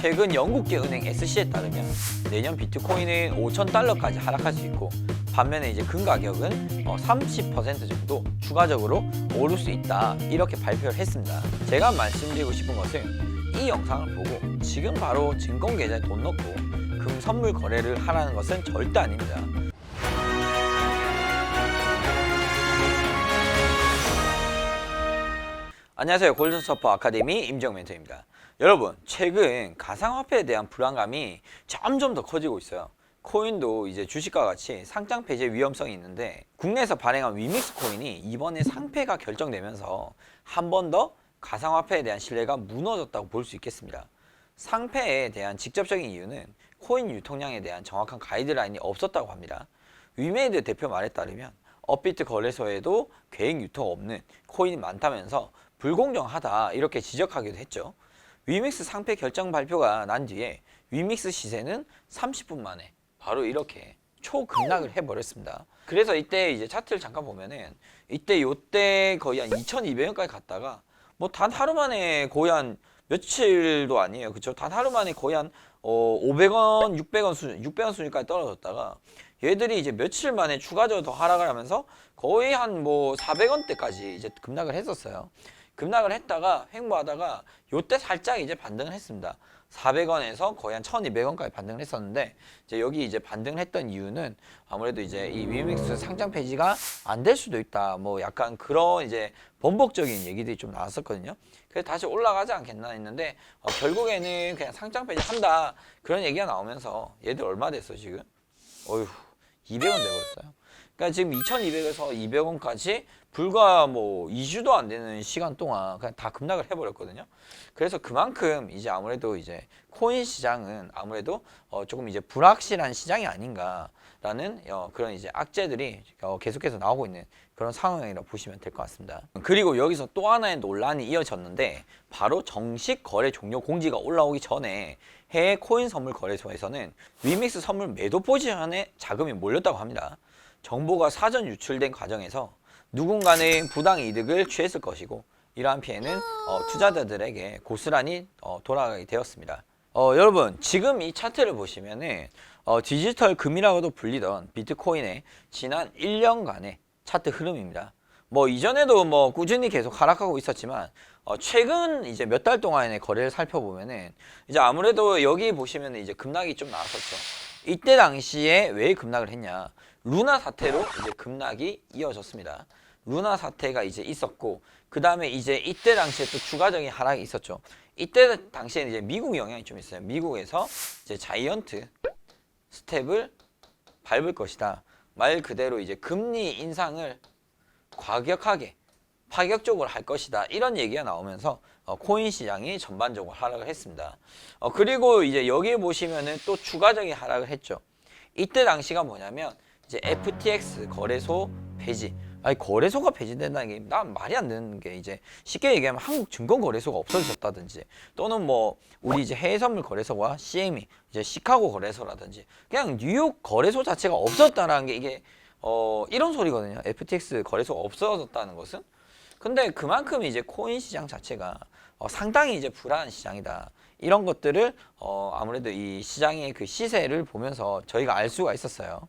최근 영국계 은행 SC에 따르면 내년 비트코인은 5,000달러까지 하락할 수 있고, 반면에 이제 금 가격은 30% 정도 추가적으로 오를 수 있다, 이렇게 발표를 했습니다. 제가 말씀드리고 싶은 것은 이 영상을 보고 지금 바로 증권 계좌에 돈 넣고 금 선물 거래를 하라는 것은 절대 아닙니다. 안녕하세요. 골든서퍼 아카데미 임정 멘토입니다. 여러분, 최근 가상화폐에 대한 불안감이 점점 더 커지고 있어요. 코인도 이제 주식과 같이 상장 폐지 위험성이 있는데, 국내에서 발행한 위믹스 코인이 이번에 상폐가 결정되면서 한 번 더 가상화폐에 대한 신뢰가 무너졌다고 볼 수 있겠습니다. 상폐에 대한 직접적인 이유는 코인 유통량에 대한 정확한 가이드라인이 없었다고 합니다. 위메이드 대표 말에 따르면 업비트 거래소에도 계획 유통 없는 코인이 많다면서 불공정하다, 이렇게 지적하기도 했죠. 위믹스 상폐 결정 발표가 난 뒤에 위믹스 시세는 30분 만에 바로 이렇게 초급락을 해버렸습니다. 그래서 이때 이제 차트를 잠깐 보면은 요때 거의 한 2,200원까지 갔다가 뭐 단 하루 만에 거의 한 며칠도 아니에요. 그쵸? 단 하루 만에 거의 한 500원, 600원 수준, 600원 수준까지 떨어졌다가 얘들이 이제 며칠 만에 추가적으로 더 하락을 하면서 거의 한 뭐 400원대까지 이제 급락을 했었어요. 급락을 했다가 횡보하다가 요때 살짝 이제 반등을 했습니다. 400원에서 거의 한 1200원까지 반등을 했었는데, 이제 여기 이제 반등을 했던 이유는 아무래도 이제 이 위믹스 상장 폐지가 안 될 수도 있다, 뭐 약간 그런 이제 번복적인 얘기들이 좀 나왔었거든요. 그래서 다시 올라가지 않겠나 했는데 결국에는 그냥 상장 폐지 한다, 그런 얘기가 나오면서 얘들 얼마 됐어 지금? 어휴, 200원 돼버렸어요. 그러니까 지금 2,200에서 200원까지 불과 뭐 2주도 안 되는 시간 동안 그냥 다 급락을 해버렸거든요. 그래서 그만큼 이제 아무래도 이제 코인 시장은 아무래도 조금 이제 불확실한 시장이 아닌가라는 그런 이제 악재들이 계속해서 나오고 있는 그런 상황이라고 보시면 될 것 같습니다. 그리고 여기서 또 하나의 논란이 이어졌는데, 바로 정식 거래 종료 공지가 올라오기 전에 해외 코인 선물 거래소에서는 위믹스 선물 매도 포지션에 자금이 몰렸다고 합니다. 정보가 사전 유출된 과정에서 누군가는 부당 이득을 취했을 것이고, 이러한 피해는 투자자들에게 고스란히 돌아가게 되었습니다. 여러분, 지금 이 차트를 보시면은 디지털 금이라고도 불리던 비트코인의 지난 1년간의 차트 흐름입니다. 뭐 이전에도 뭐 꾸준히 계속 하락하고 있었지만 최근 이제 몇 달 동안의 거래를 살펴보면은 이제 아무래도 여기 보시면은 이제 급락이 좀 나왔었죠. 이때 당시에 왜 급락을 했냐? 루나 사태로 이제 급락이 이어졌습니다. 루나 사태가 이제 있었고, 그 다음에 이제 이때 당시에 또 추가적인 하락이 있었죠. 이때 당시에는 이제 미국 영향이 좀 있어요. 미국에서 이제 자이언트 스텝을 밟을 것이다, 말 그대로 이제 금리 인상을 과격하게 파격적으로 할 것이다, 이런 얘기가 나오면서 코인 시장이 전반적으로 하락을 했습니다. 그리고 이제 여기 보시면은 또 추가적인 하락을 했죠. 이때 당시가 뭐냐면 이제 FTX 거래소 폐지. 아니, 거래소가 폐지된다는 게 난 말이 안 되는 게, 이제 쉽게 얘기하면 한국 증권 거래소가 없어졌다든지, 또는 뭐 우리 이제 해외 선물 거래소와 CME 이제 시카고 거래소라든지 그냥 뉴욕 거래소 자체가 없었다라는 게 이게 이런 소리거든요. FTX 거래소가 없어졌다는 것은. 근데 그만큼 이제 코인 시장 자체가 상당히 이제 불안한 시장이다, 이런 것들을 아무래도 이 시장의 그 시세를 보면서 저희가 알 수가 있었어요.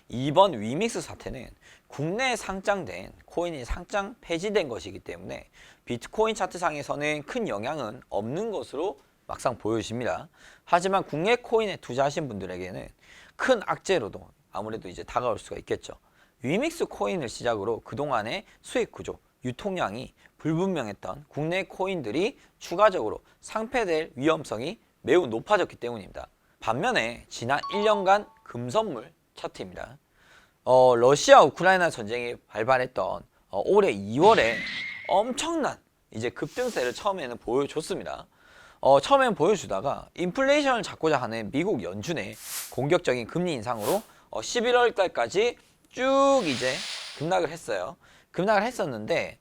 이번 위믹스 사태는 국내에 상장된 코인이 상장 폐지된 것이기 때문에 비트코인 차트상에서는 큰 영향은 없는 것으로 막상 보여집니다. 하지만 국내 코인에 투자하신 분들에게는 큰 악재로도 아무래도 이제 다가올 수가 있겠죠. 위믹스 코인을 시작으로 그동안의 수익 구조, 유통량이 불분명했던 국내 코인들이 추가적으로 상폐될 위험성이 매우 높아졌기 때문입니다. 반면에 지난 1년간 금선물 차트입니다. 러시아 우크라이나 전쟁이 발발했던 올해 2월에 엄청난 이제 급등세를 처음에는 보여줬습니다. 처음에는 보여주다가 인플레이션을 잡고자 하는 미국 연준의 공격적인 금리 인상으로 11월 달까지 쭉 이제 급락을 했어요. 급락을 했었는데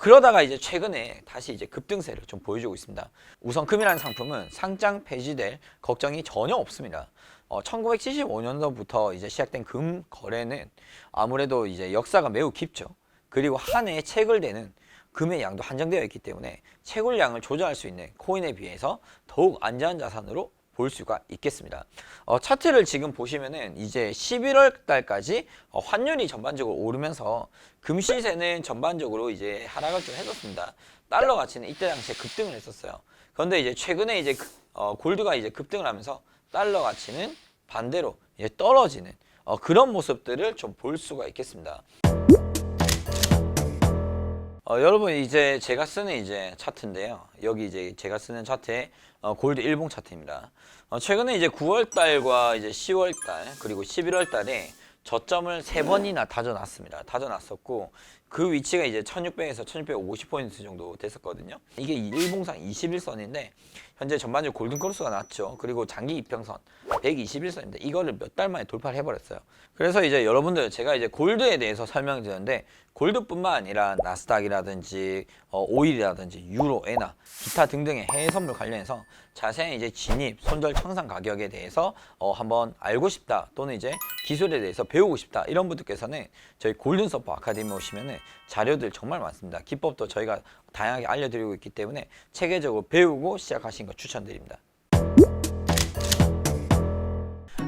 그러다가 이제 최근에 다시 이제 급등세를 좀 보여주고 있습니다. 우선 금이라는 상품은 상장 폐지될 걱정이 전혀 없습니다. 1975년도부터 이제 시작된 금 거래는 아무래도 이제 역사가 매우 깊죠. 그리고 한 해에 체결되는 금의 양도 한정되어 있기 때문에 채굴량을 조절할 수 있는 코인에 비해서 더욱 안전한 자산으로 볼 수가 있겠습니다. 차트를 지금 보시면은 이제 11월 달까지 환율이 전반적으로 오르면서 금 시세는 전반적으로 이제 하락을 좀 했었습니다. 달러 가치는 이때 당시에 급등을 했었어요. 그런데 이제 최근에 이제 골드가 이제 급등을 하면서 달러 가치는 반대로 이제 떨어지는 그런 모습들을 좀 볼 수가 있겠습니다. 여러분 이제 제가 쓰는 이제 차트인데요. 여기 이제 제가 쓰는 차트에 골드 일봉 차트입니다. 최근에 이제 9월 달과 이제 10월 달 그리고 11월 달에 저점을 3번이나 다져놨습니다. 다져놨었고 그 위치가 이제 1600에서 1650포인트 정도 됐었거든요. 이게 일봉상 21선인데 현재 전반적으로 골든크로스가 났죠. 그리고 장기 이평선 121선인데 이거를 몇 달 만에 돌파를 해버렸어요. 그래서 이제 여러분들 제가 이제 골드에 대해서 설명드렸는데 골드뿐만 아니라 나스닥이라든지 오일이라든지 유로, 엔화, 기타 등등의 해외 선물 관련해서 자세한 이제 진입, 손절, 청산 가격에 대해서 한번 알고 싶다 또는 이제 기술에 대해서 배우고 싶다 이런 분들께서는 저희 골든서퍼 아카데미 오시면은 자료들 정말 많습니다. 기법도 저희가 다양하게 알려드리고 있기 때문에 체계적으로 배우고 시작하시는 거 추천드립니다.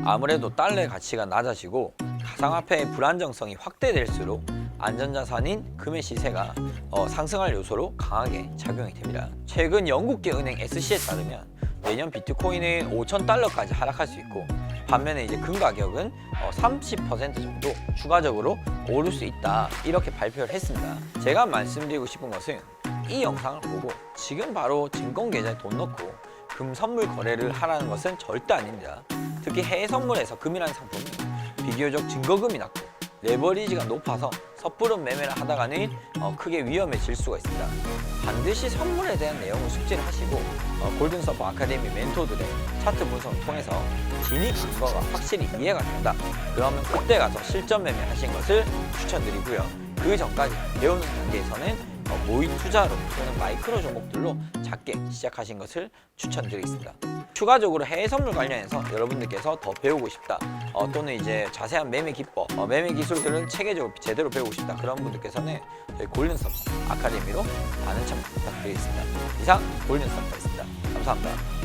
아무래도 달러의 가치가 낮아지고 가상화폐의 불안정성이 확대될수록 안전자산인 금의 시세가 상승할 요소로 강하게 작용이 됩니다. 최근 영국계 은행 SC에 따르면 내년 비트코인은 5,000달러까지 하락할 수 있고 반면에 이제 금 가격은 30% 정도 추가적으로 오를 수 있다 이렇게 발표를 했습니다. 제가 말씀드리고 싶은 것은 이 영상을 보고 지금 바로 증권 계좌에 돈 넣고 금 선물 거래를 하라는 것은 절대 아닙니다. 특히 해외 선물에서 금이라는 상품은 비교적 증거금이 낮고 레버리지가 높아서 섣부른 매매를 하다가는 크게 위험해질 수가 있습니다. 반드시 선물에 대한 내용을 숙지를 하시고 골든서퍼 아카데미 멘토들의 차트 분석을 통해서 진입 증거가 확실히 이해가 된다. 그러면 그때 가서 실전 매매 하신 것을 추천드리고요. 그 전까지 배우는 단계에서는 모의 투자로 또는 마이크로 종목들로 작게 시작하신 것을 추천드리겠습니다. 추가적으로 해외 선물 관련해서 여러분들께서 더 배우고 싶다 또는 이제 자세한 매매 기법, 매매 기술들을 체계적으로 제대로 배우고 싶다 그런 분들께서는 저희 골든서퍼 아카데미로 많은 참여 부탁드리겠습니다. 이상 골든서퍼였습니다. 감사합니다.